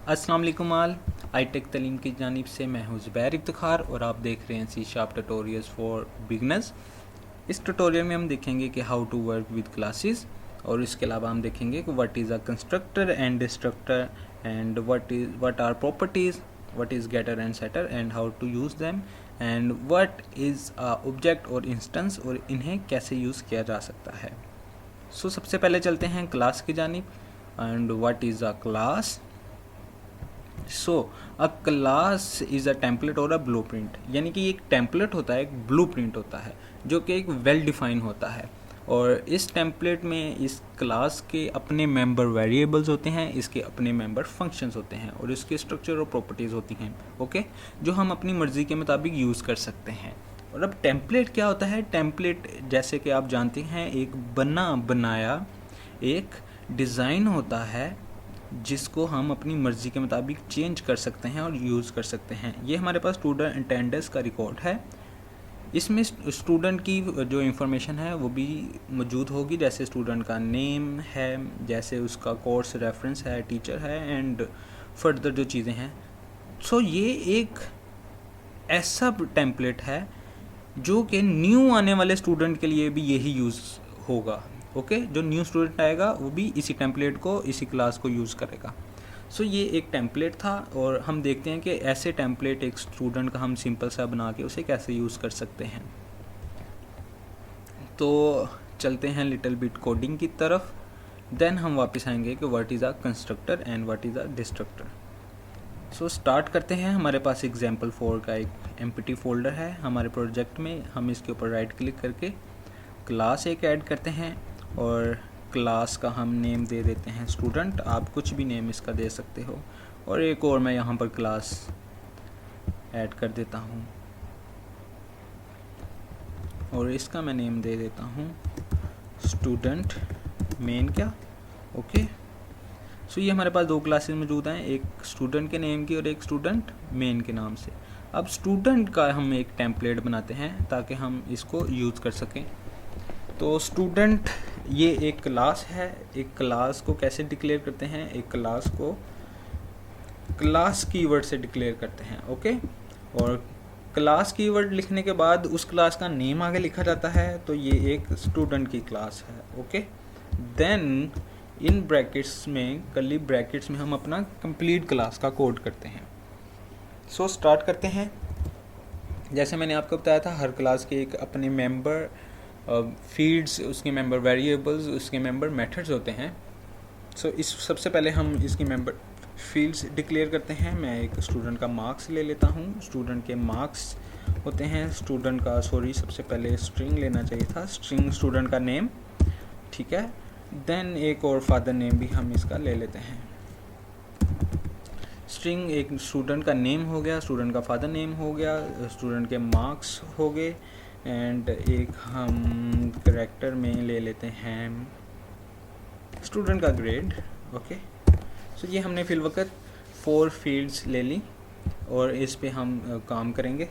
अस्सलाम वालेकुम आल। I take तलीम की जानिब से मैं हूँ ज़ुबैर इफ्तिखार और आप देख रहे हैं C sharp tutorials for beginners. इस ट्यूटोरियल में हम देखेंगे कि how to work with classes और इसके अलावा हम देखेंगे कि what is a constructor and destructor and what are properties, what is getter and setter and how to use them and what is a object और इंस्टेंस और इन्हें कैसे यूज़ किया जा सकता है। सो सबसे पहले चलते हैं क्लास की जानिब। And what is a class? So a class is a template और अ ब्लूप्रिंट, यानी कि एक टेम्पलेट होता है, एक ब्लूप्रिंट होता है जो कि एक वेल डिफाइन होता है। और इस टेम्पलेट में इस क्लास के अपने मेंबर वेरिएबल्स होते हैं, इसके अपने मेंबर फंक्शंस होते हैं और इसके स्ट्रक्चर और प्रॉपर्टीज़ होती हैं, ओके, जो हम अपनी मर्ज़ी के मुताबिक यूज़ कर सकते हैं। और अब टेम्पलेट क्या होता है? टेम्पलेट जैसे कि आप जानते हैं एक बना बनाया एक डिज़ाइन होता है जिसको हम अपनी मर्ज़ी के मुताबिक चेंज कर सकते हैं और यूज़ कर सकते हैं। ये हमारे पास स्टूडेंट अटेंडेंस का रिकॉर्ड है। इसमें स्टूडेंट की जो इंफॉर्मेशन है वो भी मौजूद होगी, जैसे स्टूडेंट का नेम है, जैसे उसका कोर्स रेफरेंस है, टीचर है एंड फर्दर जो चीज़ें हैं। सो ये एक ऐसा टेम्पलेट है जो कि न्यू आने वाले स्टूडेंट के लिए भी यही यूज़ होगा, ओके। जो न्यू स्टूडेंट आएगा वो भी इसी टेम्पलेट को, इसी क्लास को यूज़ करेगा। सो ये एक टेम्पलेट था और हम देखते हैं कि ऐसे टेम्पलेट एक स्टूडेंट का हम सिंपल सा बना के उसे कैसे यूज़ कर सकते हैं। तो चलते हैं लिटिल बिट कोडिंग की तरफ, देन हम वापस आएंगे कि what is a constructor and what is a destructor. So start करते हैं। हमारे पास एग्जाम्पल 4 का एक एम्प्टी फोल्डर है हमारे प्रोजेक्ट में। हम इसके ऊपर राइट क्लिक करके क्लास एक ऐड करते हैं और क्लास का हम नेम दे देते हैं स्टूडेंट। आप कुछ भी नेम इसका दे सकते हो। और एक और मैं यहाँ पर क्लास ऐड कर देता हूँ और इसका मैं नेम दे देता हूँ स्टूडेंट मेन क्या, ओके। सो ये हमारे पास दो क्लासेस मौजूद हैं, एक स्टूडेंट के नेम की और एक स्टूडेंट मेन के नाम से। अब स्टूडेंट का हम एक टेम्पलेट बनाते हैं ताकि हम इसको यूज़ कर सकें। तो स्टूडेंट ये एक क्लास है। एक क्लास को कैसे डिक्लेयर करते हैं? एक क्लास को क्लास कीवर्ड से डिक्लेयर करते हैं, ओके। और क्लास कीवर्ड लिखने के बाद उस क्लास का नेम आगे लिखा जाता है, तो ये एक स्टूडेंट की क्लास है, ओके। देन इन ब्रैकेट्स में, कर्ली ब्रैकेट्स में हम अपना कंप्लीट क्लास का कोड करते हैं। सो स्टार्ट करते हैं। जैसे मैंने आपको बताया था, हर क्लास के एक अपने मेंबर फील्ड्स, उसके मेंबर वेरिएबल्स, उसके मेंबर मेथड्स होते हैं। सो इस सबसे पहले हम इसकी मेंबर फील्ड्स डिक्लेयर करते हैं। मैं एक स्टूडेंट का मार्क्स ले लेता हूँ। स्टूडेंट के मार्क्स होते हैं, स्टूडेंट का सबसे पहले स्ट्रिंग लेना चाहिए था, स्ट्रिंग स्टूडेंट का नेम, ठीक है। देन एक और फादर नेम भी हम इसका ले लेते हैं। स्ट्रिंग एक स्टूडेंट का नेम हो गया, स्टूडेंट का फादर नेम हो गया, स्टूडेंट के मार्क्स हो गए एंड एक हम करैक्टर में ले लेते हैं स्टूडेंट का ग्रेड, ओके। सो ये हमने फिल वक्त 4 फील्ड्स ले ली और इस पे हम काम करेंगे।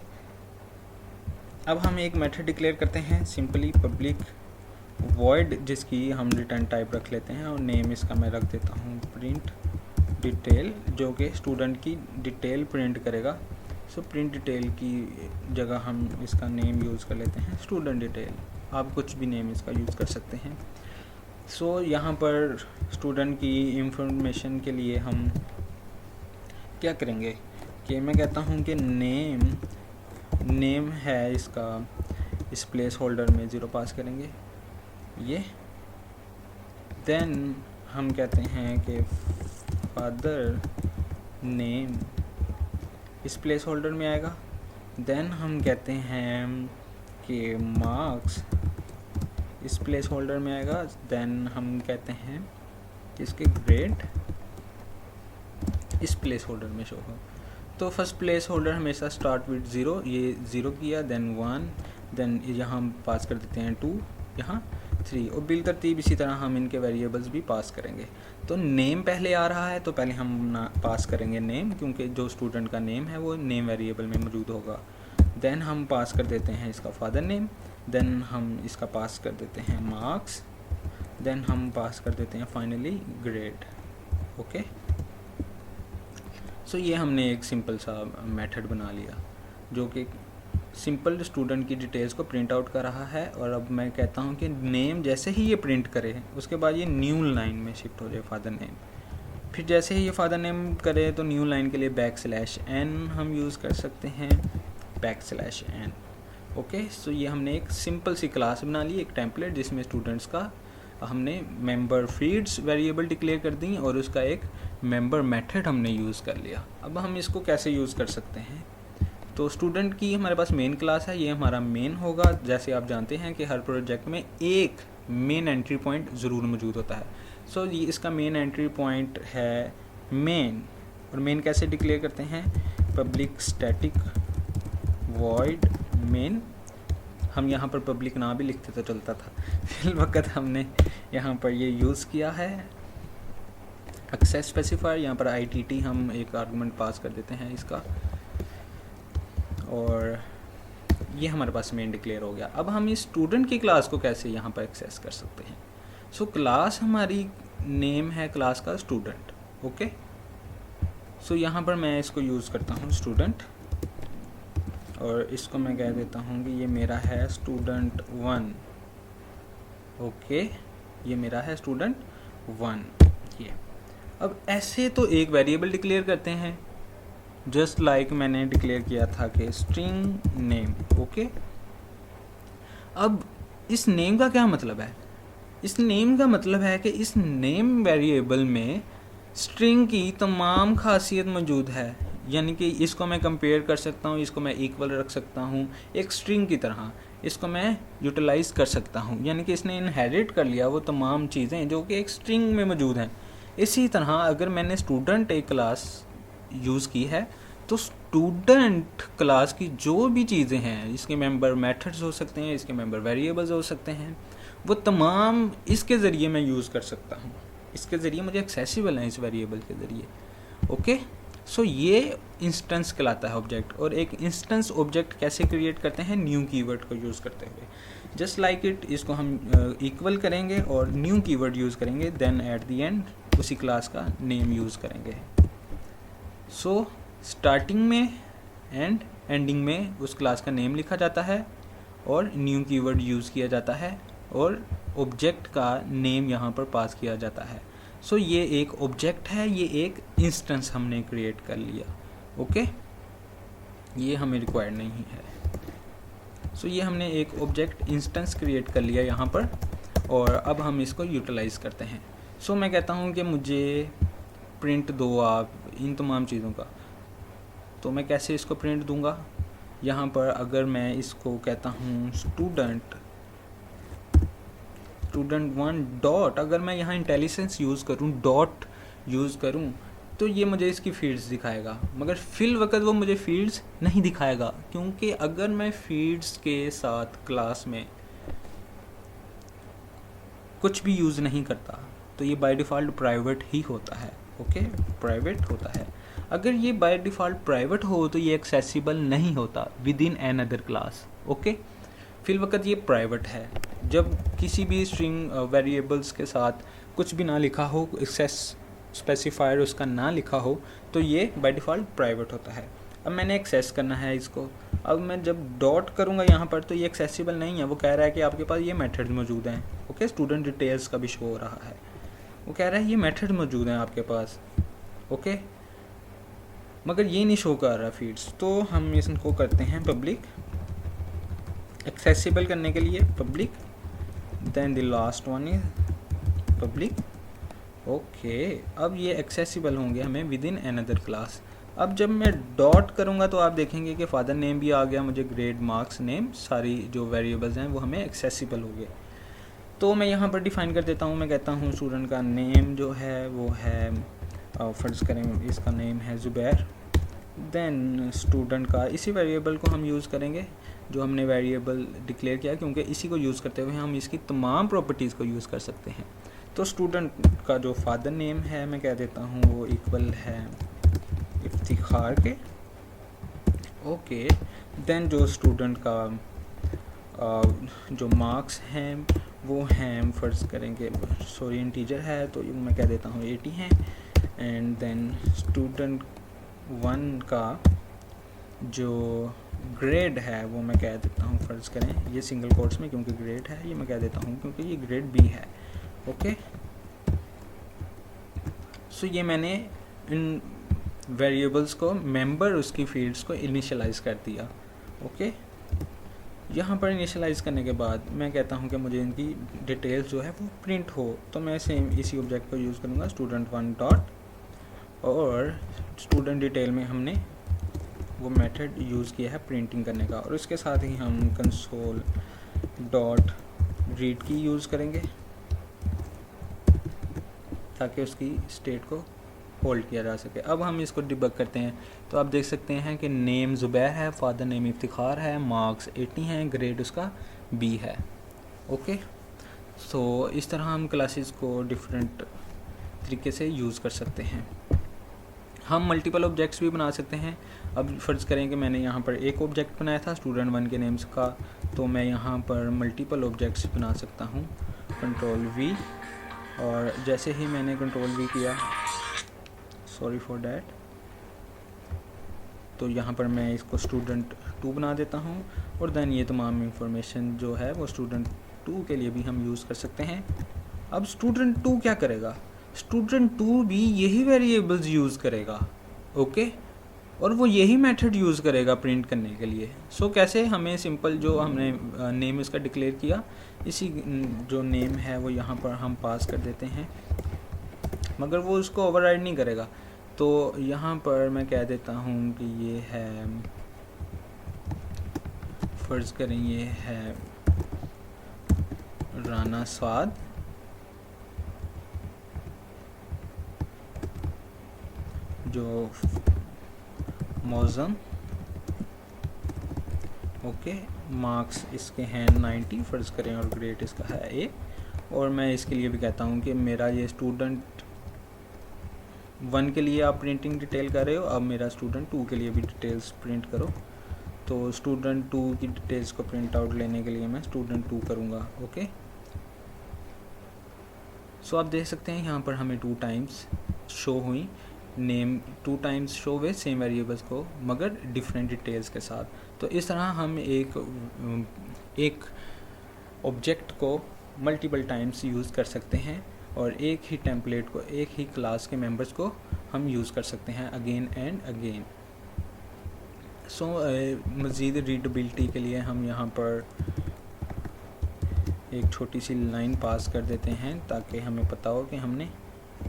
अब हम एक मेथड डिक्लेयर करते हैं, सिंपली पब्लिक वॉइड, जिसकी हम रिटर्न टाइप रख लेते हैं और नेम इसका मैं रख देता हूँ प्रिंट डिटेल, जो कि स्टूडेंट की डिटेल प्रिंट करेगा। सो प्रिंट डिटेल की जगह हम इसका नेम यूज़ कर लेते हैं स्टूडेंट डिटेल। आप कुछ भी नेम इसका यूज़ कर सकते हैं। सो यहाँ पर स्टूडेंट की इंफॉर्मेशन के लिए हम क्या करेंगे कि मैं कहता हूँ कि नेम है इसका, इस प्लेस होल्डर में 0 पास करेंगे ये। देन हम कहते हैं कि फादर नेम इस प्लेस होल्डर में आएगा। देन हम कहते हैं कि मार्क्स इस प्लेस होल्डर में आएगा। देन हम कहते हैं कि इसके ग्रेड इस प्लेस होल्डर में शो हो। तो फर्स्ट प्लेस होल्डर हमेशा स्टार्ट विद 0, ये 0 किया, देन 1, देन यहाँ हम पास कर देते हैं 2, यहाँ 3 और बिल तरतीब इसी तरह हम इनके वेरिएबल्स भी पास करेंगे। तो नेम पहले आ रहा है तो पहले हम पास करेंगे नेम, क्योंकि जो स्टूडेंट का नेम है वो नेम वेरिएबल में मौजूद होगा। देन हम पास कर देते हैं इसका फादर नेम, देन हम इसका पास कर देते हैं मार्क्स, देन हम पास कर देते हैं फाइनली ग्रेड, ओके। सो ये हमने एक सिंपल सा मेथड बना लिया जो कि सिंपल स्टूडेंट की डिटेल्स को प्रिंट आउट कर रहा है। और अब मैं कहता हूँ कि नेम जैसे ही ये प्रिंट करे उसके बाद ये न्यू लाइन में शिफ्ट हो जाए फादर नेम। फिर जैसे ही ये फादर नेम करे तो न्यू लाइन के लिए \n हम यूज़ कर सकते हैं, \n। ओके, सो ये हमने एक सिंपल सी क्लास बना ली, एक टेम्पलेट जिसमें स्टूडेंट्स का हमने मेंबर फील्ड्स वेरिएबल डिक्लेयर कर दी और उसका एक मेंबर मेथड हमने यूज़ कर लिया। अब हम इसको कैसे यूज़ कर सकते हैं, तो स्टूडेंट की हमारे पास मेन क्लास है, ये हमारा मेन होगा। जैसे आप जानते हैं कि हर प्रोजेक्ट में एक मेन एंट्री पॉइंट ज़रूर मौजूद होता है। सो ये इसका मेन एंट्री पॉइंट है मेन। और मेन कैसे डिक्लेयर करते हैं, पब्लिक स्टैटिक वॉइड मेन। हम यहाँ पर पब्लिक ना भी लिखते तो चलता था, फिल वक्त हमने यहाँ पर ये यूज़ किया है एक्सेस स्पेसिफायर। यहाँ पर ITT हम एक आर्गुमेंट पास कर देते हैं इसका, और ये हमारे पास मेन डिक्लेयर हो गया। अब हम इस स्टूडेंट की क्लास को कैसे यहाँ पर एक्सेस कर सकते हैं। सो क्लास हमारी नेम है क्लास का स्टूडेंट। ओके, सो यहाँ पर मैं इसको यूज़ करता हूँ स्टूडेंट, और इसको मैं कह देता हूँ कि ये मेरा है स्टूडेंट 1। ओके, ये मेरा है स्टूडेंट 1। ये अब ऐसे तो एक वेरिएबल डिक्लेयर करते हैं, जस्ट लाइक मैंने डिक्लेयर किया था कि स्ट्रिंग नेम। ओके, अब इस नेम का क्या मतलब है, इस नेम का मतलब है कि इस नेम वेरिएबल में स्ट्रिंग की तमाम खासियत मौजूद है। यानी कि इसको मैं कंपेयर कर सकता हूँ, इसको मैं इक्वल रख सकता हूँ एक स्ट्रिंग की तरह, इसको मैं यूटिलाइज कर सकता हूँ। यानी कि इसने इनहेरिट कर लिया वो तमाम चीज़ें जो कि एक स्ट्रिंग में मौजूद हैं। इसी तरह अगर मैंने स्टूडेंट एक क्लास यूज़ की है तो स्टूडेंट क्लास की जो भी चीज़ें हैं, इसके मेंबर मेथड्स हो सकते हैं, इसके मेंबर वेरिएबल्स हो सकते हैं, वो तमाम इसके ज़रिए मैं यूज़ कर सकता हूँ। इसके ज़रिए मुझे एक्सेसिबल है इस वेरिएबल के ज़रिए। ओके, सो ये इंस्टेंस कहलाता है ऑब्जेक्ट। और एक इंस्टेंस ऑब्जेक्ट कैसे क्रिएट करते हैं, न्यू कीवर्ड को यूज़ करते हुए। जस्ट लाइक इट, इसको हम इक्वल करेंगे और न्यू कीवर्ड यूज़ करेंगे, देन एट द एंड उसी क्लास का नेम यूज़ करेंगे। सो स्टार्टिंग में एंड एंडिंग में उस क्लास का नेम लिखा जाता है और न्यू कीवर्ड यूज़ किया जाता है और ऑब्जेक्ट का नेम यहाँ पर पास किया जाता है। सो ये एक ऑब्जेक्ट है, ये एक इंस्टेंस हमने क्रिएट कर लिया। ओके, ये हमें रिक्वायर्ड नहीं है। सो ये हमने एक ऑब्जेक्ट इंस्टेंस क्रिएट कर लिया यहाँ पर, और अब हम इसको यूटिलाइज करते हैं। सो मैं कहता हूँ कि मुझे प्रिंट दो आप इन तमाम चीज़ों का, तो मैं कैसे इसको प्रिंट दूंगा। यहाँ पर अगर मैं इसको कहता हूँ स्टूडेंट 1 डॉट, अगर मैं यहाँ इंटेलिजेंस यूज़ करूँ, डॉट यूज़ करूँ, तो ये मुझे इसकी फील्ड्स दिखाएगा, मगर फिल वक्त वो मुझे फील्ड्स नहीं दिखाएगा, क्योंकि अगर मैं फील्ड्स के साथ क्लास में कुछ भी यूज़ नहीं करता तो ये बाय डिफ़ॉल्ट प्राइवेट ही होता है। ओके, प्राइवेट होता है। अगर ये बाय डिफ़ॉल्ट प्राइवेट हो तो ये एक्सेसिबल नहीं होता within another class. Okay, फिल वक्त ये प्राइवेट है। जब किसी भी स्ट्रिंग वेरिएबल्स के साथ कुछ भी ना लिखा हो, एक्सेस स्पेसिफायर उसका ना लिखा हो, तो ये बाय डिफ़ॉल्ट प्राइवेट होता है। अब मैंने एक्सेस करना है इसको, अब मैं जब डॉट करूँगा यहाँ पर तो ये एक्सेसिबल नहीं है। वो कह रहा है कि आपके पास ये मेथड मौजूद हैं। ओके, स्टूडेंट डिटेल्स का भी शो हो रहा है, वो कह रहा है ये मेथड मौजूद हैं आपके पास। ओके, मगर ये नहीं शो कर रहा फील्ड्स, तो हम इसको करते हैं पब्लिक, एक्सेसिबल करने के लिए public, then the last one is public. Okay, अब ये एक्सेसिबल होंगे हमें विद इन अनदर क्लास। अब जब मैं डॉट करूँगा तो आप देखेंगे कि फादर नेम भी आ गया, मुझे ग्रेड मार्क्स नेम, सारी जो वेरिएबल्स हैं वो हमें एक्सेसिबल हो गए। तो मैं यहाँ पर डिफ़ाइन कर देता हूँ, मैं कहता हूँ स्टूडेंट का नेम जो है वो है, फर्ज करें इसका नेम है ज़ुबैर, देन स्टूडेंट का इसी वेरिएबल को हम यूज़ करेंगे जो हमने वेरिएबल डिक्लेयर किया, क्योंकि इसी को यूज़ करते हुए हम इसकी तमाम प्रॉपर्टीज़ को यूज़ कर सकते हैं। तो स्टूडेंट का जो फादर नेम है मैं कह देता हूँ वो इक्वल है इफ्तिखार के। ओके, देन जो स्टूडेंट का जो मार्क्स हैं वो हैं, फ़र्ज़ करेंगे सॉरी इंटीजर है तो मैं कह देता हूँ 80 हैं, एंड देन स्टूडेंट 1 का जो ग्रेड है वो मैं कह देता हूँ, फ़र्ज़ करें ये सिंगल कोट्स में क्योंकि ग्रेड है, ये मैं कह देता हूँ क्योंकि ये ग्रेड बी है। ओके, सो ये मैंने इन वेरिएबल्स को, मेंबर उसकी फील्ड्स को इनिशियलाइज़ कर दिया। ओके, यहाँ पर इनिशियलाइज़ करने के बाद मैं कहता हूँ कि मुझे इनकी डिटेल्स जो है वो प्रिंट हो, तो मैं सेम इसी ऑब्जेक्ट को यूज़ करूँगा, student1 डॉट, और स्टूडेंट डिटेल में हमने वो मेथड यूज़ किया है प्रिंटिंग करने का, और इसके साथ ही हम कंसोल डॉट रीड की यूज़ करेंगे ताकि उसकी स्टेट को होल्ड किया जा सके। अब हम इसको डिबग करते हैं, तो आप देख सकते हैं कि नेम ज़ुबैर है, फादर नेम इफ्तिखार है, मार्क्स 80 हैं, ग्रेड उसका बी है। ओके, सो इस तरह हम क्लासेस को डिफरेंट तरीके से यूज़ कर सकते हैं। हम मल्टीपल ऑब्जेक्ट्स भी बना सकते हैं। अब फ़र्ज़ करें कि मैंने यहाँ पर एक ऑब्जेक्ट बनाया था student1 के नेम्स का, तो मैं यहाँ पर मल्टीपल ऑब्जेक्ट्स बना सकता हूँ, कंट्रोल वी, और जैसे ही मैंने कंट्रोल वी किया, सॉरी फॉर डैट, तो यहाँ पर मैं इसको student2 बना देता हूँ, और देन ये तमाम इंफॉर्मेशन जो है वो student2 के लिए भी हम यूज़ कर सकते हैं। अब student2 क्या करेगा, student2 भी यही वेरिएबल्स यूज़ करेगा। ओके, और वो यही मेथड यूज़ करेगा प्रिंट करने के लिए। सो कैसे, हमें सिंपल जो हमने नेम इसका डिक्लेयर किया, इसी जो नेम है वो यहाँ पर हम पास कर देते हैं, मगर वो उसको ओवरराइड नहीं करेगा। तो यहाँ पर मैं कह देता हूँ कि ये है, फ़र्ज़ करें ये है राना स्वाद, जो मौज़म, ओके, मार्क्स इसके हैं 90 फ़र्ज़ करें, और ग्रेड इसका है ए, और मैं इसके लिए भी कहता हूँ कि मेरा ये student1 के लिए आप प्रिंटिंग डिटेल कर रहे हो, अब मेरा student2 के लिए भी डिटेल्स प्रिंट करो। तो student2 की डिटेल्स को प्रिंट आउट लेने के लिए मैं student2 करूँगा। ओके, सो आप देख सकते हैं यहाँ पर हमें 2 टाइम्स शो हुई, नेम 2 टाइम्स शो हुए सेम वेरिएबल्स को, मगर डिफरेंट डिटेल्स के साथ। तो इस तरह हम एक ऑब्जेक्ट को मल्टीपल टाइम्स यूज़ कर सकते हैं, और एक ही टेम्पलेट को, एक ही क्लास के मेंबर्स को हम यूज़ कर सकते हैं अगेन एंड अगेन। सो मज़ीद रीडेबिलिटी के लिए हम यहाँ पर एक छोटी सी लाइन पास कर देते हैं ताकि हमें पता हो कि हमने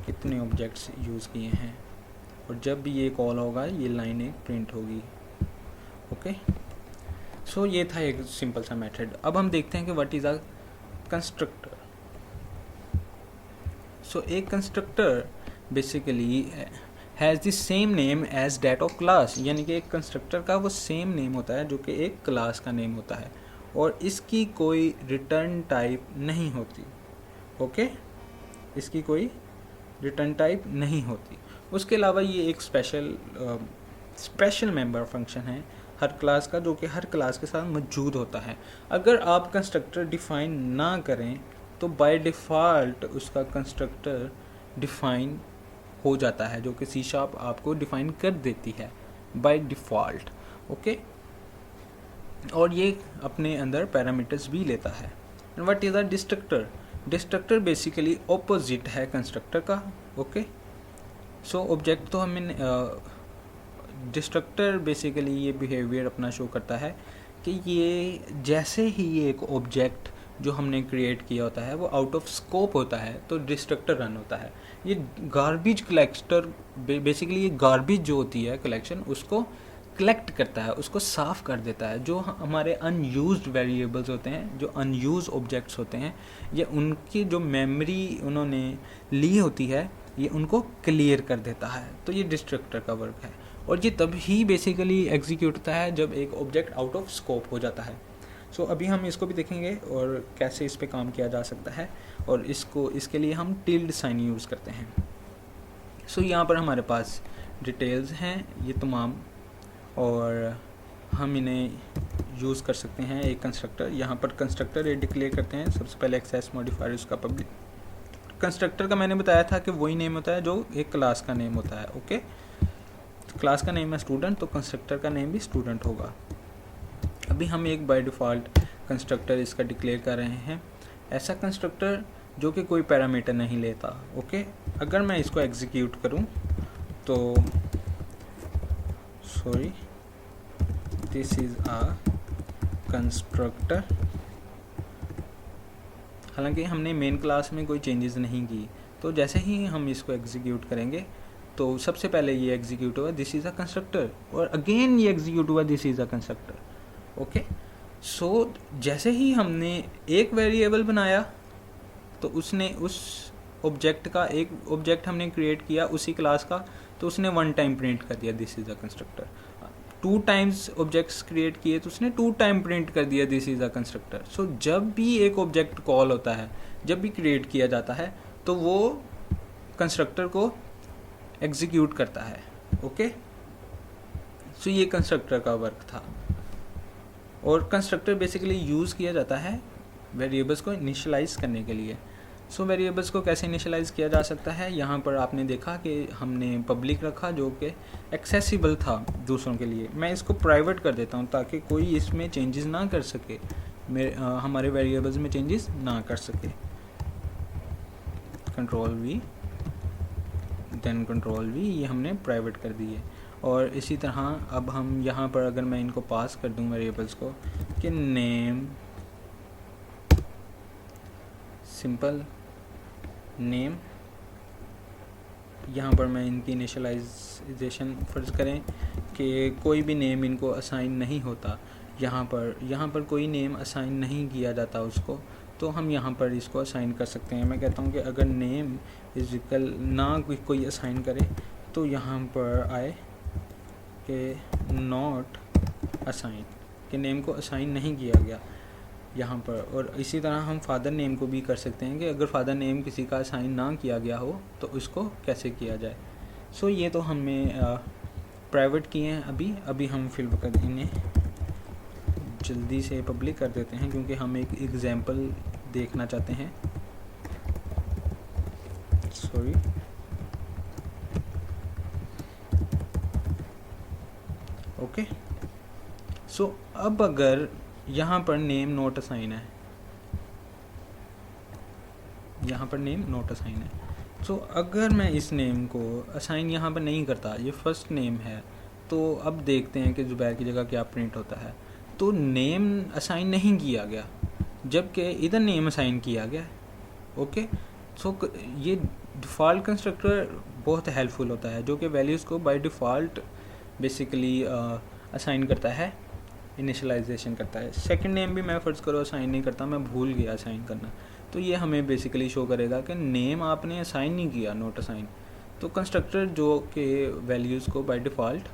कितने ऑब्जेक्ट्स यूज़ किए हैं, और जब भी ये कॉल होगा ये लाइन एक प्रिंट होगी। ओके, सो ये था एक सिंपल सा मेथड। अब हम देखते हैं कि what is a constructor. So एक constructor basically has the same name as that of class, यानी कि एक कंस्ट्रक्टर का वो सेम नेम होता है जो कि एक क्लास का नेम होता है, और इसकी कोई रिटर्न टाइप नहीं होती। ओके, इसकी कोई रिटर्न टाइप नहीं होती। उसके अलावा ये एक स्पेशल मेंबर फंक्शन है हर क्लास का, जो कि हर क्लास के साथ मौजूद होता है। अगर आप कंस्ट्रक्टर डिफ़ाइन ना करें तो बाय डिफ़ॉल्ट उसका कंस्ट्रक्टर डिफ़ाइन हो जाता है, जो कि C# आपको डिफ़ाइन कर देती है बाय डिफ़ॉल्ट। ओके, और ये अपने अंदर पैरामीटर्स भी लेता है। What is a destructor? Destructor basically opposite है कंस्ट्रक्टर का। ओके, सो ऑब्जेक्ट तो हमें डिस्ट्रक्टर बेसिकली ये बिहेवियर अपना शो करता है कि ये जैसे ही ये एक ऑब्जेक्ट जो हमने क्रिएट किया होता है वो आउट ऑफ स्कोप होता है तो डिस्ट्रक्टर रन होता है। ये गार्बेज कलेक्टर बेसिकली ये गार्बेज जो होती है कलेक्शन उसको कलेक्ट करता है, उसको साफ़ कर देता है। जो हमारे अनयूज्ड वेरिएबल्स होते हैं, जो अनयूज्ड ऑब्जेक्ट्स होते हैं, ये उनकी जो मेमोरी उन्होंने ली होती है ये उनको क्लियर कर देता है। तो ये डिस्ट्रक्टर का वर्क है, और ये तभी बेसिकली एग्जीक्यूट होता है जब एक ऑब्जेक्ट आउट ऑफ स्कोप हो जाता है। सो अभी हम इसको भी देखेंगे और कैसे इस पे काम किया जा सकता है, और इसके लिए हम टिल्ड साइन यूज़ करते हैं। सो यहाँ पर हमारे पास डिटेल्स हैं ये तमाम, और हम इन्हें यूज़ कर सकते हैं। एक कंस्ट्रक्टर, यहाँ पर कंस्ट्रक्टर ये डिक्लेयर करते हैं। सबसे पहले एक्सेस मॉडिफायर उसका पब्लिक। कंस्ट्रक्टर का मैंने बताया था कि वही नेम होता है जो एक क्लास का नेम होता है। ओके, क्लास का नेम है स्टूडेंट, तो कंस्ट्रक्टर का नेम भी स्टूडेंट होगा। अभी हम एक बाय डिफ़ॉल्ट कंस्ट्रक्टर इसका डिक्लेयर कर रहे हैं, ऐसा कंस्ट्रक्टर जो कि कोई पैरामीटर नहीं लेता। ओके, अगर मैं इसको एग्जीक्यूट करूं तो sorry, this is a constructor. हालांकि हमने मेन क्लास में कोई चेंजेस नहीं की, तो जैसे ही हम इसको एग्जीक्यूट करेंगे तो सबसे पहले ये एग्जीक्यूट हुआ दिस इज़ अ कंस्ट्रक्टर, और अगेन ये एग्जीक्यूट हुआ this is a constructor. Okay, so जैसे ही हमने एक वेरिएबल बनाया तो उसने उस ऑब्जेक्ट का एक ऑब्जेक्ट हमने क्रिएट किया उसी क्लास का, तो उसने 1 टाइम प्रिंट कर दिया this is a constructor. 2 times objects create किए तो उसने 2 टाइम प्रिंट कर दिया दिस इज़ अ कंस्ट्रक्टर। सो जब भी एक ऑब्जेक्ट कॉल होता है, जब भी क्रिएट किया जाता है, तो वो कंस्ट्रक्टर को एग्जीक्यूट करता है। ओके, सो ये कंस्ट्रक्टर का वर्क था। और कंस्ट्रक्टर बेसिकली यूज़ किया जाता है वेरिएबल्स को इनिशियलाइज करने के लिए। सो वेरिएबल्स को कैसे इनिशियलाइज किया जा सकता है, यहाँ पर आपने देखा कि हमने पब्लिक रखा जो कि एक्सेसिबल था दूसरों के लिए। मैं इसको प्राइवेट कर देता हूँ ताकि कोई इसमें चेंजेस ना कर सके, हमारे वेरिएबल्स में चेंजेस ना कर सके। Ctrl+V, देन Ctrl+V, ये हमने प्राइवेट कर दिए। और इसी तरह अब हम यहाँ पर अगर मैं इनको पास कर दूँ वेरिएबल्स को कि नेम, सिंपल नेम, यहाँ पर मैं इनकी इनिशियलाइजेशन फ़र्ज़ करें कि कोई भी नेम इनको असाइन नहीं होता, यहाँ पर कोई नेम असाइन नहीं किया जाता उसको, तो हम यहाँ पर इसको असाइन कर सकते हैं। मैं कहता हूँ कि अगर नेम इज इक्वल ना कोई असाइन करे तो यहाँ पर आए कि नॉट असाइन, कि नेम को असाइन नहीं किया गया यहाँ पर। और इसी तरह हम फादर नेम को भी कर सकते हैं कि अगर फादर नेम किसी का असाइन ना किया गया हो तो उसको कैसे किया जाए। सो ये तो हमने प्राइवेट किए हैं। अभी हम फिल कर इन्हें जल्दी से पब्लिक कर देते हैं क्योंकि हम एक एग्जांपल देखना चाहते हैं। सॉरी, ओके, सो अब अगर यहाँ पर नेम नोट असाइन है, यहाँ पर नेम नोट असाइन है, सो अगर मैं इस नेम को असाइन यहाँ पर नहीं करता, ये फर्स्ट नेम है, तो अब देखते हैं कि ज़ुबैर की जगह क्या प्रिंट होता है। तो नेम असाइन नहीं किया गया जबकि इधर नेम असाइन किया गया। ओके, सो ये डिफ़ॉल्ट कंस्ट्रक्टर बहुत हेल्पफुल होता है जो कि वैल्यूज़ को बाय डिफ़ॉल्ट बेसिकली असाइन करता है, इनिशियलाइजेशन करता है। सेकंड नेम भी मैं फ़र्ज़ करो असाइन नहीं करता, मैं भूल गया असाइन करना, तो ये हमें बेसिकली शो करेगा कि नेम आपने असाइन नहीं किया, नोट असाइन। तो कंस्ट्रक्टर जो कि वैल्यूज़ को बाय डिफ़ॉल्ट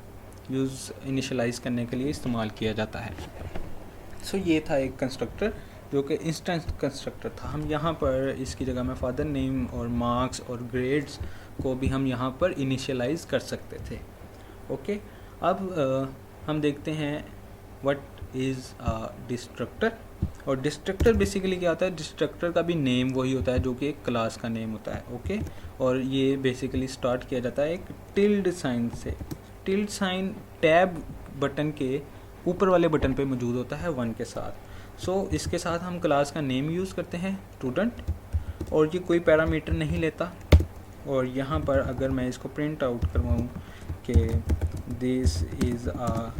यूज़ इनिशियलाइज करने के लिए इस्तेमाल किया जाता है। सो ये था एक कंस्ट्रक्टर जो कि इंस्टेंस कंस्ट्रक्टर था। हम यहाँ पर इसकी जगह में फादर नेम और मार्क्स और ग्रेड्स को भी हम यहाँ पर इनिशियलाइज कर सकते थे। ओके, अब हम देखते हैं व्हाट इज़ अ डिस्ट्रक्टर। और डिस्ट्रक्टर बेसिकली क्या होता है, डिस्ट्रक्टर का भी नेम वही होता है जो कि एक क्लास का नेम होता है। ओके, और ये बेसिकली स्टार्ट किया जाता है एक टिल्ड साइन से। टिल्ड साइन टैब बटन के ऊपर वाले बटन पे मौजूद होता है 1 के साथ। सो इसके साथ हम क्लास का नेम यूज़ करते हैं स्टूडेंट, और ये कोई पैरामीटर नहीं लेता। और यहाँ पर अगर मैं इसको प्रिंट आउट करवाऊँ कि दिस इज़ अ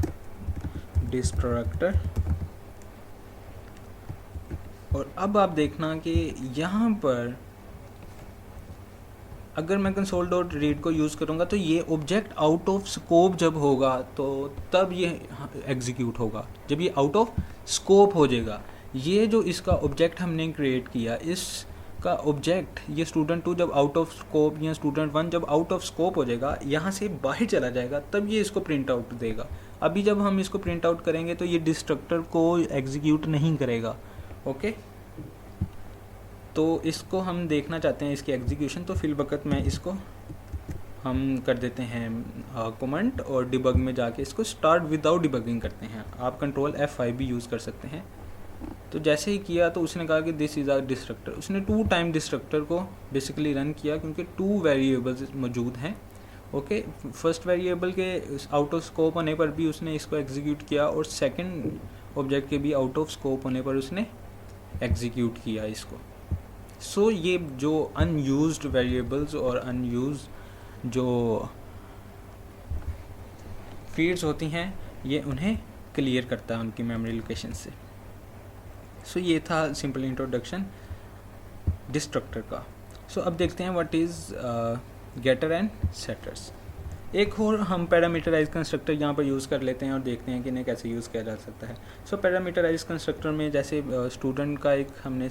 डिस्ट्रक्टर, और अब आप देखना कि यहाँ पर अगर मैं console.read को यूज़ करूँगा तो ये ऑब्जेक्ट आउट ऑफ स्कोप जब होगा तो तब ये एग्जीक्यूट होगा। जब ये आउट ऑफ स्कोप हो जाएगा, ये जो इसका ऑब्जेक्ट हमने क्रिएट किया, इसका ऑब्जेक्ट ये student2 जब आउट ऑफ स्कोप या student1 जब आउट ऑफ स्कोप हो जाएगा, यहाँ से बाहर चला जाएगा, तब ये इसको प्रिंट आउट देगा। अभी जब हम इसको प्रिंट आउट करेंगे तो ये डिस्ट्रक्टर को एग्जीक्यूट नहीं करेगा। ओके, तो इसको हम देखना चाहते हैं इसकी एग्जीक्यूशन, तो फिल वक्त में इसको हम कर देते हैं कमेंट और डिबग में जाके इसको स्टार्ट विदाउट डिबगिंग करते हैं। आप कंट्रोल F5 भी यूज़ कर सकते हैं। तो जैसे ही किया तो उसने कहा कि दिस इज़ अ डिस्ट्रक्टर। उसने 2 टाइम डिस्ट्रक्टर को बेसिकली रन किया क्योंकि 2 वेरिएबल्स मौजूद हैं ओके, फर्स्ट वेरिएबल के आउट ऑफ स्कोप होने पर भी उसने इसको एग्जीक्यूट किया और सेकंड ऑब्जेक्ट के भी आउट ऑफ स्कोप होने पर उसने एग्जीक्यूट किया इसको। सो ये जो अनयूज्ड वेरिएबल्स और अनयूज्ड जो फील्ड्स होती हैं ये उन्हें क्लियर करता है उनकी मेमोरी लोकेशन से। सो ये था सिंपल इंट्रोडक्शन डिस्ट्रक्टर का। सो अब देखते हैं what is getter and setters. एक और हम पैरामीटराइज कंस्ट्रक्टर यहाँ पर यूज़ कर लेते हैं और देखते हैं कि इन्हें कैसे यूज़ किया जा सकता है। सो पैरामीटराइज कंस्ट्रक्टर में जैसे स्टूडेंट का एक हमने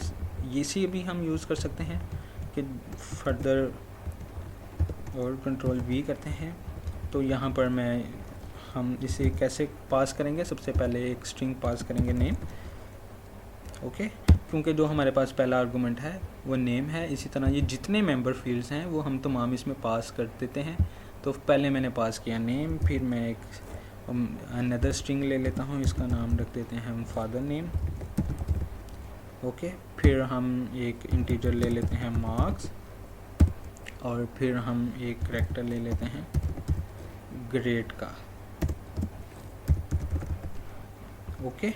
इसी भी हम यूज़ कर सकते हैं कि फर्दर और कंट्रोल वी करते हैं। तो यहाँ पर हम इसे कैसे पास करेंगे, सबसे पहले एक स्ट्रिंग पास करेंगे नेम। ओके, क्योंकि जो हमारे पास पहला आर्गूमेंट है वो नेम है। इसी तरह ये जितने मेंबर फील्ड्स हैं वो हम तमाम इसमें पास कर देते हैं। तो पहले मैंने पास किया नेम, फिर मैं एक अनदर स्ट्रिंग ले लेता हूँ, इसका नाम रख देते हैं हम फादर नेम। ओके, फिर हम एक इंटीजर ले लेते हैं मार्क्स और फिर हम एक कैरेक्टर ले लेते हैं ग्रेड का। ओके,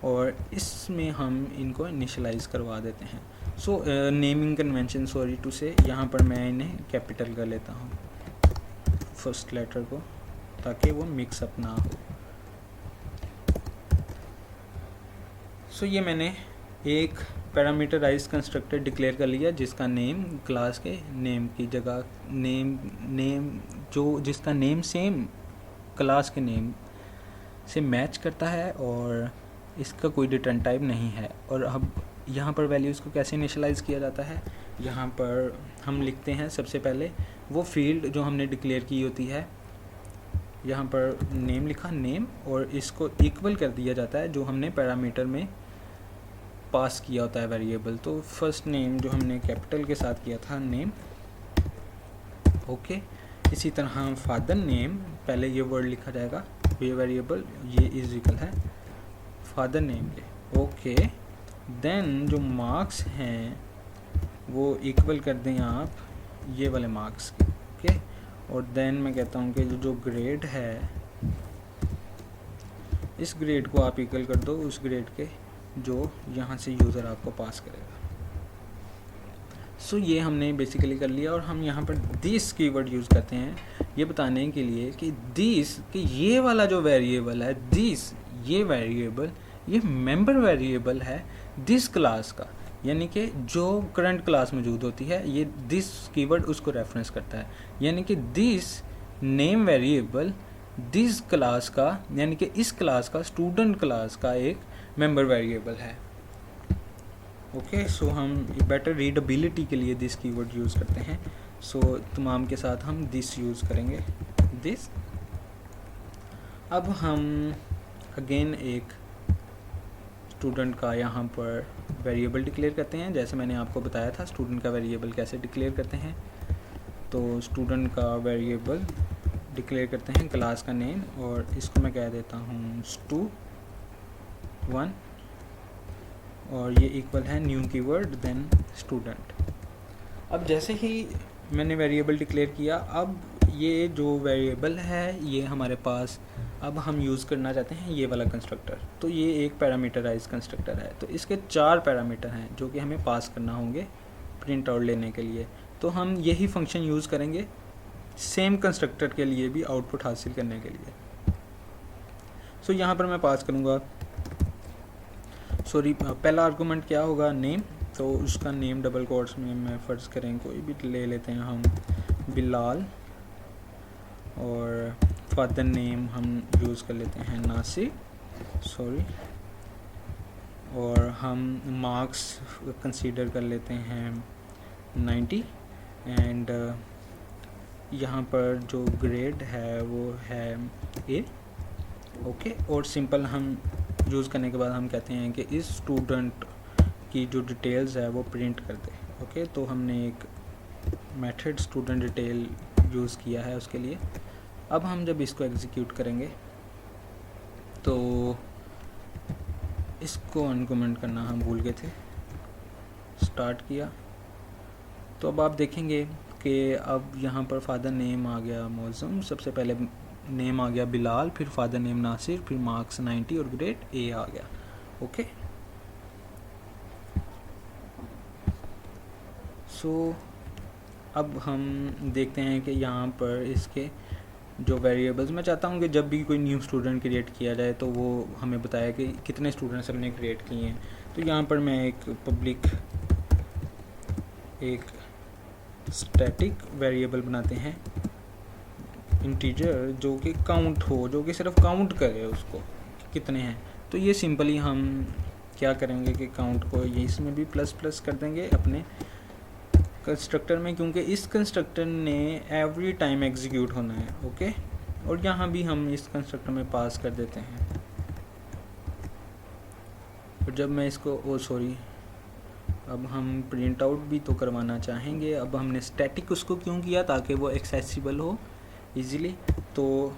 और इसमें हम इनको इनिशियलाइज करवा देते हैं। सो नेमिंग कन्वेंशन, सॉरी टू से, यहाँ पर मैं इन्हें कैपिटल कर लेता हूँ फर्स्ट लेटर को, ताकि वो मिक्स अप ना हो। सो ये मैंने एक पैरामीटराइज कंस्ट्रक्टर डिक्लेयर कर लिया जिसका नेम क्लास के नेम की जगह जिसका नेम सेम क्लास के नेम से मैच करता है और इसका कोई रिटर्न टाइप नहीं है। और अब यहाँ पर वैल्यूज़ को कैसे इनिशियलाइज़ किया जाता है, यहाँ पर हम लिखते हैं सबसे पहले वो फील्ड जो हमने डिक्लेयर की होती है। यहाँ पर नेम लिखा, नेम, और इसको इक्वल कर दिया जाता है जो हमने पैरामीटर में पास किया होता है वेरिएबल। तो फर्स्ट नेम जो हमने कैपिटल के साथ किया था, नेम। ओके, इसी तरह हम फादर नेम, पहले ये वर्ड लिखा जाएगा, ये वेरिएबल ये इज इक्वल है फादर नेम के। ओके, देन जो मार्क्स हैं वो इक्वल कर दें आप ये वाले मार्क्स के। ओके, और देन मैं कहता हूँ कि जो ग्रेड है इस ग्रेड को आप इक्वल कर दो उस ग्रेड के जो यहाँ से यूज़र आपको पास करेगा। सो ये हमने बेसिकली कर लिया। और हम यहाँ पर दिस कीवर्ड यूज़ करते हैं ये बताने के लिए कि दिस, कि ये वाला जो वेरिएबल है दिस, ये वेरिएबल ये मेंबर वेरिएबल है दिस क्लास का, यानी कि जो करंट क्लास मौजूद होती है ये दिस कीवर्ड उसको रेफरेंस करता है। यानी कि this name variable this class का, यानी कि इस क्लास का, स्टूडेंट क्लास का एक मेंबर वेरिएबल है। ओके, सो हम बेटर रीडेबिलिटी के लिए दिस कीवर्ड यूज़ करते हैं। सो तमाम के साथ हम दिस यूज़ करेंगे, दिस। अब हम अगेन एक स्टूडेंट का यहाँ पर वेरिएबल डिक्लेयर करते हैं। जैसे मैंने आपको बताया था स्टूडेंट का वेरिएबल कैसे डिक्लेयर करते हैं। तो स्टूडेंट का वेरिएबल डिक्लेयर करते हैं क्लास का नेम, और इसको मैं कह देता हूँ stu1, और ये इक्वल है न्यू कीवर्ड देन स्टूडेंट। अब जैसे ही मैंने वेरिएबल डिक्लेयर किया, अब ये जो वेरिएबल है ये हमारे पास, अब हम यूज़ करना चाहते हैं ये वाला कंस्ट्रक्टर। तो ये एक पैरामीटराइज कंस्ट्रक्टर है। तो इसके 4 पैरामीटर हैं जो कि हमें पास करना होंगे प्रिंट आउट लेने के लिए। तो हम यही फंक्शन यूज़ करेंगे सेम कंस्ट्रक्टर के लिए भी आउटपुट हासिल करने के लिए। सो यहाँ पर मैं पास करूँगा, सॉरी, पहला आर्गूमेंट क्या होगा, नेम। तो उसका नेम डबल कोट्स में मैं फ़र्ज़ करें कोई भी ले लेते हैं हम, बिलाल, और फादर नेम हम यूज़ कर लेते हैं नासिर, सॉरी, और हम मार्क्स कंसीडर कर लेते हैं 90, एंड यहाँ पर जो ग्रेड है वो है ए। ओके, और सिंपल हम यूज़ करने के बाद हम कहते हैं कि इस स्टूडेंट की जो डिटेल्स है वो प्रिंट कर दे। ओके, तो हमने एक मेथड स्टूडेंट डिटेल यूज़ किया है उसके लिए। अब हम जब इसको एग्जीक्यूट करेंगे तो इसको अनकमेंट करना हम भूल गए थे, स्टार्ट किया। तो अब आप देखेंगे कि अब यहाँ पर फादर नेम आ गया मौज़म, सबसे पहले नेम आ गया बिलाल, फिर फादर नेम नासिर, फिर मार्क्स 90 और ग्रेड ए आ गया। ओके, सो अब हम देखते हैं कि यहाँ पर इसके जो वेरिएबल्स, मैं चाहता हूँ कि जब भी कोई न्यू स्टूडेंट क्रिएट किया जाए तो वो हमें बताया कि कितने स्टूडेंट्स हमने क्रिएट किए हैं। तो यहाँ पर मैं एक पब्लिक एक स्टैटिक वेरिएबल बनाते हैं इंटीजर, जो कि काउंट हो, जो कि सिर्फ काउंट करे उसको कितने हैं। तो ये सिंपली हम क्या करेंगे कि काउंट को ये इसमें भी प्लस प्लस कर देंगे अपने कंस्ट्रक्टर में, क्योंकि इस कंस्ट्रक्टर ने एवरी टाइम एग्जीक्यूट होना है। ओके, और यहाँ भी हम इस कंस्ट्रक्टर में पास कर देते हैं। और जब मैं इसको सॉरी, अब हम प्रिंट आउट भी तो करवाना चाहेंगे। अब हमने स्टैटिक उसको क्यों किया, ताकि वो एक्सेसिबल हो इजीली। तो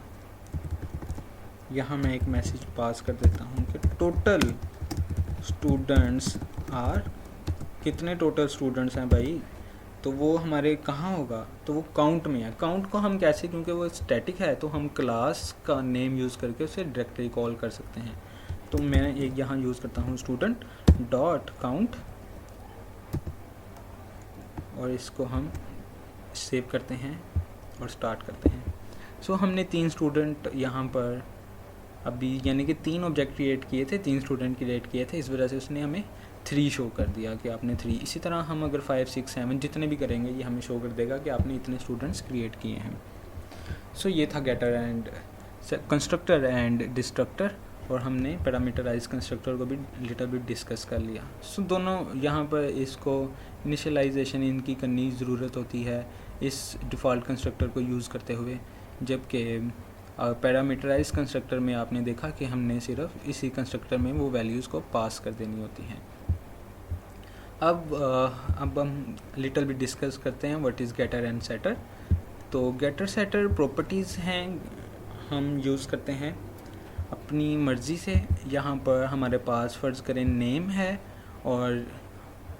यहाँ मैं एक मैसेज पास कर देता हूँ कि टोटल स्टूडेंट्स आर, कितने टोटल स्टूडेंट्स हैं भाई, तो वो हमारे कहाँ होगा, तो वो काउंट में है। काउंट को हम कैसे, क्योंकि वो स्टैटिक है तो हम क्लास का नेम यूज़ करके उसे डायरेक्टली कॉल कर सकते हैं। तो मैं एक यहाँ यूज़ करता हूँ स्टूडेंट डॉट काउंट, और इसको हम सेव करते हैं और स्टार्ट करते हैं। सो हमने 3 स्टूडेंट यहाँ पर अभी, यानी कि 3 ऑब्जेक्ट क्रिएट किए थे, 3 स्टूडेंट क्रिएट किए थे, इस वजह से उसने हमें 3 शो कर दिया कि आपने 3। इसी तरह हम अगर 5, 6, 7 जितने भी करेंगे ये हमें शो कर देगा कि आपने इतने स्टूडेंट्स क्रिएट किए हैं। सो ये था getter and constructor and destructor, और हमने पैरामीटराइज कंस्ट्रक्टर को भी लिटिल बिट डिस्कस कर लिया। सो दोनों यहाँ पर इसको इनिशियलाइजेशन इनकी करनी ज़रूरत होती है इस डिफ़ॉल्ट कंस्ट्रक्टर को यूज़ करते हुए, जबकि पैरामीटराइज कंस्ट्रक्टर में आपने देखा कि हमने सिर्फ इसी कंस्ट्रक्टर में वो वैल्यूज़ को पास कर देनी होती हैं। अब हम लिटिल बिट डिस्कस करते हैं what is getter and setter. तो गेटर सेटर प्रॉपर्टीज़ हैं, हम यूज़ करते हैं अपनी मर्ज़ी से। यहाँ पर हमारे पास फ़र्ज़ करें नेम है, और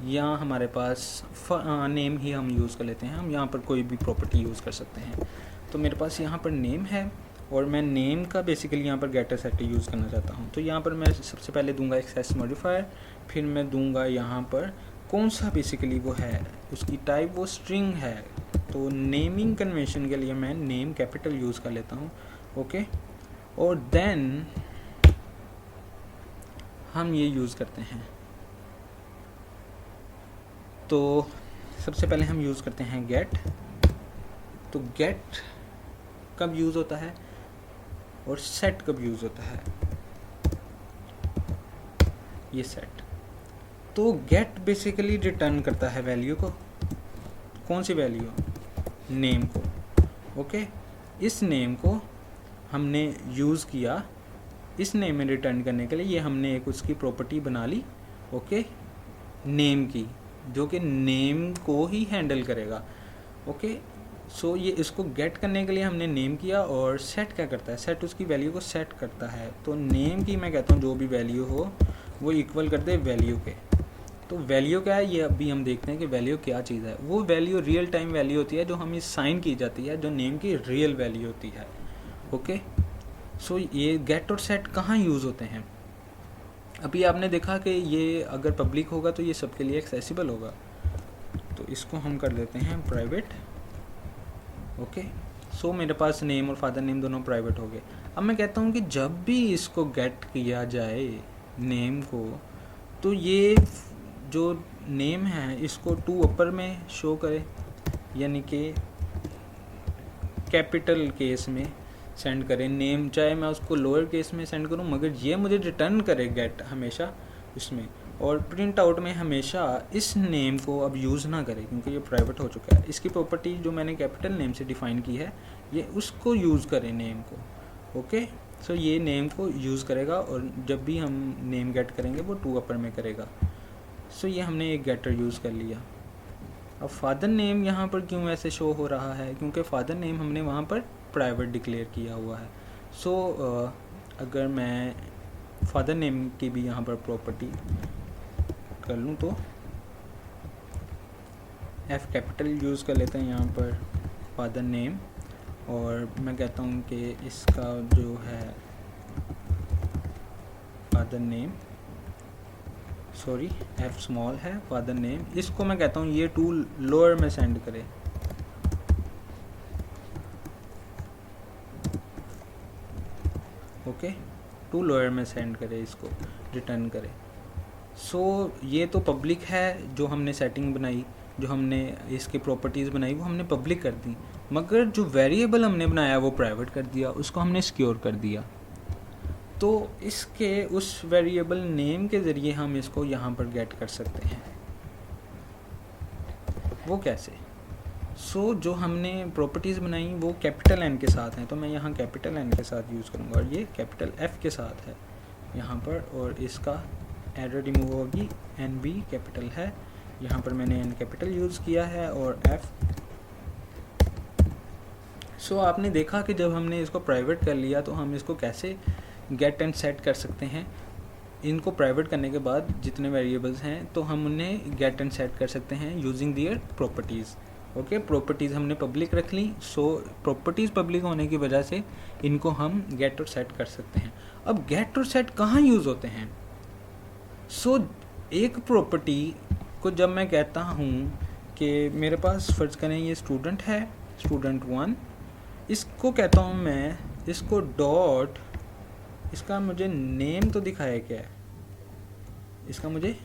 यहाँ हमारे पास नेम ही हम यूज़ कर लेते हैं। हम यहाँ पर कोई भी प्रॉपर्टी यूज़ कर सकते हैं। तो मेरे पास यहाँ पर नेम है, और मैं नेम का बेसिकली यहाँ पर गेटर सेटर यूज़ करना चाहता हूँ। तो यहाँ पर मैं सबसे पहले दूंगा एक्सेस मॉडिफायर, फिर मैं दूंगा यहाँ पर कौन सा बेसिकली वो है, उसकी टाइप वो स्ट्रिंग है। तो नेमिंग कन्वेंशन के लिए मैं नेम कैपिटल यूज़ कर लेता हूँ। ओके, और देन हम ये यूज़ करते हैं। तो सबसे पहले हम यूज़ करते हैं गेट। तो गेट कब यूज़ होता है और सेट कब यूज़ होता है, ये सेट। तो गेट बेसिकली रिटर्न करता है वैल्यू को, कौन सी वैल्यू, नेम को। ओके, इस नेम को हमने यूज़ किया इस नेम में रिटर्न करने के लिए। ये हमने एक उसकी प्रॉपर्टी बना ली, ओके, नेम की, जो कि नेम को ही हैंडल करेगा। ओके, सो ये इसको गेट करने के लिए हमने नेम किया, और सेट क्या करता है, सेट उसकी वैल्यू को सेट करता है। तो नेम की मैं कहता हूँ जो भी वैल्यू हो वो इक्वल कर दे वैल्यू के। तो वैल्यू क्या है, ये अभी हम देखते हैं कि वैल्यू क्या चीज़ है। वो वैल्यू रियल टाइम वैल्यू होती है जो हमें साइन की जाती है, जो नेम की रियल वैल्यू होती है। ओके, सो ये गेट और सेट कहाँ यूज़ होते हैं। अभी आपने देखा कि ये अगर पब्लिक होगा तो ये सबके लिए एक्सेसिबल होगा। तो इसको हम कर देते हैं प्राइवेट। ओके, सो मेरे पास नेम और फादर नेम दोनों प्राइवेट हो गए। अब मैं कहता हूँ कि जब भी इसको गेट किया जाए नेम को, तो ये जो नेम है इसको 2 अपर में शो करे, यानी कि कैपिटल केस में सेंड करें नेम, चाहे मैं उसको लोअर केस में सेंड करूं, मगर ये मुझे रिटर्न करे गेट हमेशा इसमें। और प्रिंट आउट में हमेशा इस नेम को अब यूज़ ना करें, क्योंकि ये प्राइवेट हो चुका है। इसकी प्रॉपर्टी जो मैंने कैपिटल नेम से डिफ़ाइन की है, ये उसको यूज़ करें नेम को। ओके, सो ये नेम को यूज़ करेगा, और जब भी हम नेम गेट करेंगे वो 2 अपर में करेगा। सो ये हमने एक गेटर यूज़ कर लिया। अब फादर नेम यहाँ पर क्यों ऐसे शो हो रहा है, क्योंकि फादर नेम हमने वहाँ पर प्राइवेट डिक्लेयर किया हुआ है। सो अगर मैं फादर नेम की भी यहाँ पर प्रॉपर्टी कर लूँ, तो एफ कैपिटल यूज़ कर लेते हैं यहाँ पर फादर नेम, और मैं कहता हूँ कि इसका जो है father name, sorry F small है, फादर नेम, इसको मैं कहता हूँ ये टू लोअर में सेंड करे। ओके, टू लोअर में सेंड करे, इसको रिटर्न करे। सो ये तो पब्लिक है, जो हमने सेटिंग बनाई, जो हमने इसकी प्रॉपर्टीज़ बनाई वो हमने पब्लिक कर दी, मगर जो वेरिएबल हमने बनाया वो प्राइवेट कर दिया, उसको हमने सिक्योर कर दिया। तो इसके उस वेरिएबल नेम के ज़रिए हम इसको यहाँ पर गेट कर सकते हैं। वो कैसे? सो जो हमने प्रॉपर्टीज़ बनाई वो कैपिटल एन के साथ हैं, तो मैं यहाँ कैपिटल एन के साथ यूज़ करूँगा, और ये कैपिटल एफ के साथ है यहाँ पर, और इसका एरर रिमूव होगी, एन भी कैपिटल है, यहाँ पर मैंने एन कैपिटल यूज़ किया है और एफ। सो आपने देखा कि जब हमने इसको प्राइवेट कर लिया तो हम इसको कैसे गेट एंड सेट कर सकते हैं। इनको प्राइवेट करने के बाद जितने वेरिएबल्स हैं तो हम उन्हें गेट एंड सेट कर सकते हैं यूजिंग दियर प्रॉपर्टीज़। ओके, प्रॉपर्टीज़ हमने पब्लिक रख ली, सो प्रॉपर्टीज़ पब्लिक होने की वजह से इनको हम गेट और सेट कर सकते हैं। अब गेट और सेट कहाँ यूज़ होते हैं? सो एक प्रॉपर्टी को जब मैं कहता हूँ कि मेरे पास फ़र्ज़ करें ये स्टूडेंट है, स्टूडेंट 1, इसको कहता हूँ मैं, इसको डॉट, इसका मुझे नेम तो दिखाया क्या है, इसका मुझे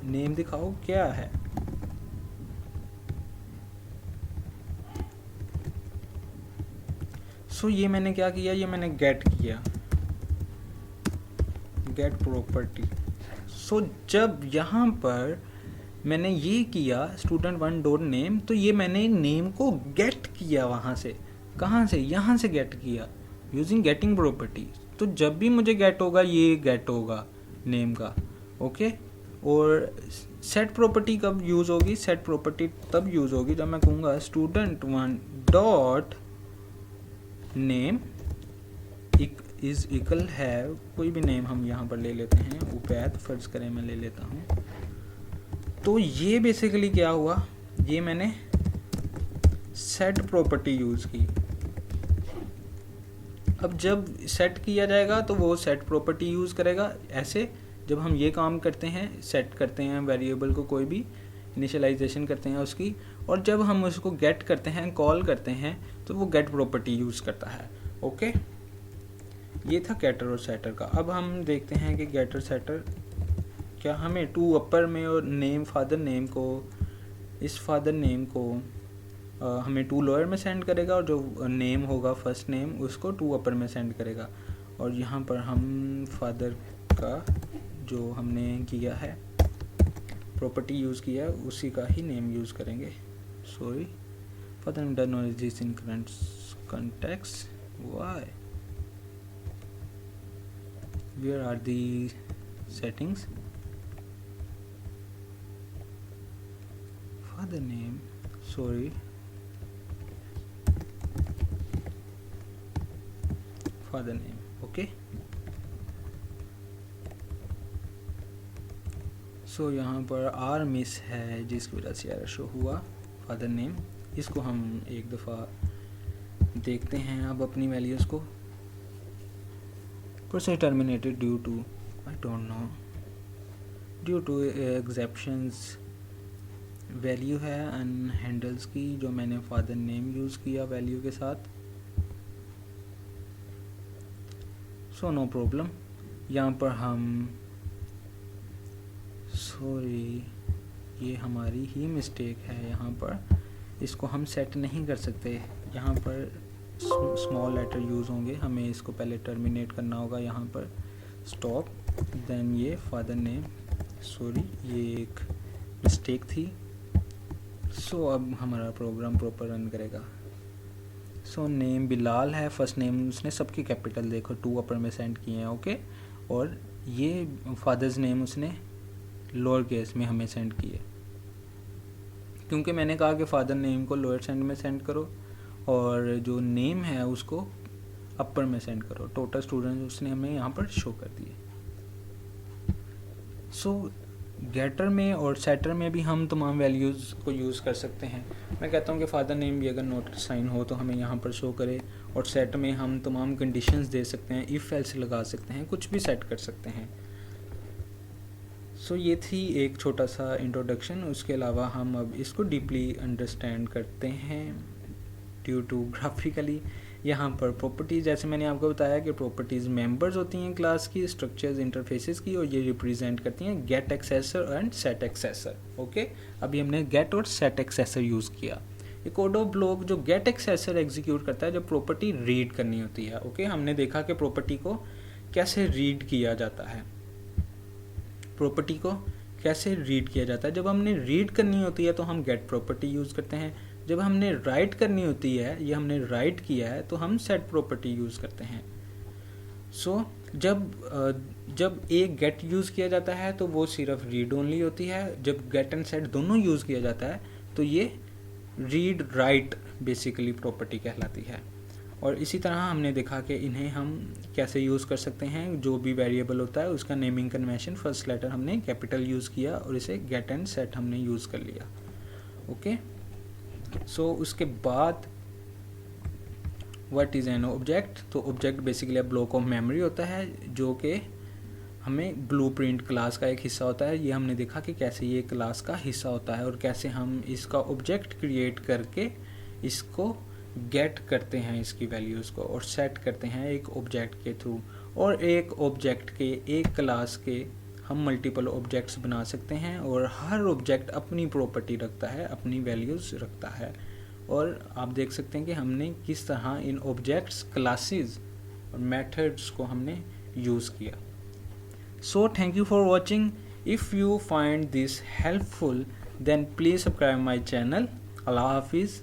नेम दिखाओ क्या है। सो ये मैंने क्या किया, ये मैंने गेट किया, गेट प्रॉपर्टी। सो जब यहाँ पर मैंने ये किया स्टूडेंट 1 डॉट नेम, तो ये मैंने नेम को गेट किया वहाँ से, कहाँ से, यहाँ से गेट किया यूजिंग गेटिंग प्रॉपर्टी। तो जब भी मुझे गेट होगा ये गेट होगा नेम का। ओके, और सेट प्रॉपर्टी कब यूज़ होगी? सेट प्रॉपर्टी तब यूज़ होगी जब मैं कहूँगा student 1 dot name is equal है, कोई भी नेम हम यहाँ पर ले लेते हैं, उपैद फर्ज करें मैं ले लेता हूँ। तो ये बेसिकली क्या हुआ, ये मैंने सेट प्रॉपर्टी यूज़ की। अब जब सेट किया जाएगा तो वो सेट प्रॉपर्टी यूज़ करेगा। ऐसे जब हम ये काम करते हैं, सेट करते हैं वेरिएबल को, कोई भी इनिशियलाइजेशन करते हैं उसकी, और जब हम उसको गेट करते हैं, कॉल करते हैं, तो वो गेट प्रॉपर्टी यूज़ करता है। ओके, ये था गेटर और सेटर का। अब हम देखते हैं कि गेटर सेटर क्या हमें टू अपर में और नेम फादर नेम को, इस फादर नेम को हमें टू लोअर में सेंड करेगा, और जो नेम होगा फर्स्ट नेम उसको टू अपर में सेंड करेगा। और यहाँ पर हम फादर का जो हमने किया है प्रॉपर्टी यूज़ किया है उसी का ही नेम यूज़ करेंगे। Sorry, father name does not exist in current context, why, where are the settings, father name, sorry, father name. Okay, so यहाँ पर आर मिस है जिसकी वजह से एरर शो हुआ। फादर नेम, इसको हम एक दफ़ा देखते हैं अब अपनी वैल्यूज़ को। Process terminated due to, I don't know, due to exceptions value है एंड हैंडल्स की, जो मैंने फादर नेम यूज़ किया वैल्यू के साथ। सो नो प्रॉब्लम, यहाँ पर हम, सॉरी ये हमारी ही मिस्टेक है, यहाँ पर इसको हम सेट नहीं कर सकते, यहाँ पर स्मॉल लेटर यूज़ होंगे, हमें इसको पहले टर्मिनेट करना होगा, यहाँ पर स्टॉप, देन ये फादर नेम, सॉरी ये एक मिस्टेक थी। सो अब हमारा प्रोग्राम प्रॉपर रन करेगा। सो नेम बिलाल है, फर्स्ट नेम उसने सबके कैपिटल देखो टू अपर में सेंड किए हैं। ओके, और ये फादर्स नेम उसने लोअर केस में हमें सेंड किए, क्योंकि मैंने कहा कि फादर नेम को लोअर सेंड में सेंड करो और जो नेम है उसको अपर में सेंड करो। टोटल स्टूडेंट्स उसने हमें यहाँ पर शो कर दिए। सो गेटर में और सेटर में भी हम तमाम वैल्यूज़ को यूज़ कर सकते हैं। मैं कहता हूँ कि फादर नेम भी अगर नॉट साइन हो तो हमें यहाँ पर शो करे, और सेट में हम तमाम कंडीशंस दे सकते हैं, इफ़ एल्स लगा सकते हैं, कुछ भी सेट कर सकते हैं। सो ये थी एक छोटा सा इंट्रोडक्शन। उसके अलावा हम अब इसको डीपली अंडरस्टैंड करते हैं ड्यू टू ग्राफिकली। यहाँ पर प्रॉपर्टीज़, जैसे मैंने आपको बताया कि प्रॉपर्टीज़ मेंबर्स होती हैं क्लास की, स्ट्रक्चर्स इंटरफेसेस की, और ये रिप्रेजेंट करती हैं get accessor and set accessor. Okay, अभी हमने गेट और सेट एक्सेसर यूज़ किया। एक कोडो ब्लॉक जो गेट एक्सेसर एग्जीक्यूट करता है जब प्रॉपर्टी रीड करनी होती है। ओके, हमने देखा कि प्रॉपर्टी को कैसे रीड किया जाता है, प्रॉपर्टी को कैसे रीड किया जाता है। जब हमने रीड करनी होती है तो हम गेट प्रॉपर्टी यूज़ करते हैं। जब हमने राइट करनी होती है या हमने राइट किया है तो हम सेट प्रॉपर्टी यूज़ करते हैं। सो जब एक गेट यूज़ किया जाता है तो वो सिर्फ रीड ओनली होती है। जब गेट एंड सेट दोनों यूज़ किया जाता है तो ये रीड राइट बेसिकली प्रॉपर्टी कहलाती है। और इसी तरह हमने देखा कि इन्हें हम कैसे यूज़ कर सकते हैं। जो भी वेरिएबल होता है उसका नेमिंग कन्वेंशन, फर्स्ट लेटर हमने कैपिटल यूज़ किया और इसे गेट एंड सेट हमने यूज़ कर लिया। ओके, सो उसके बाद व्हाट इज़ एन ऑब्जेक्ट। तो object basically a block of memory होता है जो कि हमें ब्लूप्रिंट क्लास का एक हिस्सा होता है। ये हमने देखा कि कैसे ये क्लास का हिस्सा होता है और कैसे हम इसका ऑब्जेक्ट क्रिएट करके इसको गेट करते हैं, इसकी वैल्यूज़ को, और सेट करते हैं एक ऑब्जेक्ट के थ्रू। और एक ऑब्जेक्ट के, एक क्लास के हम मल्टीपल ऑब्जेक्ट्स बना सकते हैं और हर ऑब्जेक्ट अपनी प्रॉपर्टी रखता है, अपनी वैल्यूज़ रखता है। और आप देख सकते हैं कि हमने किस तरह इन ऑब्जेक्ट्स, क्लासेस और मेथड्स को हमने यूज़ किया। So thank you for watching. If you find this helpful then please subscribe my channel. Allah Hafiz.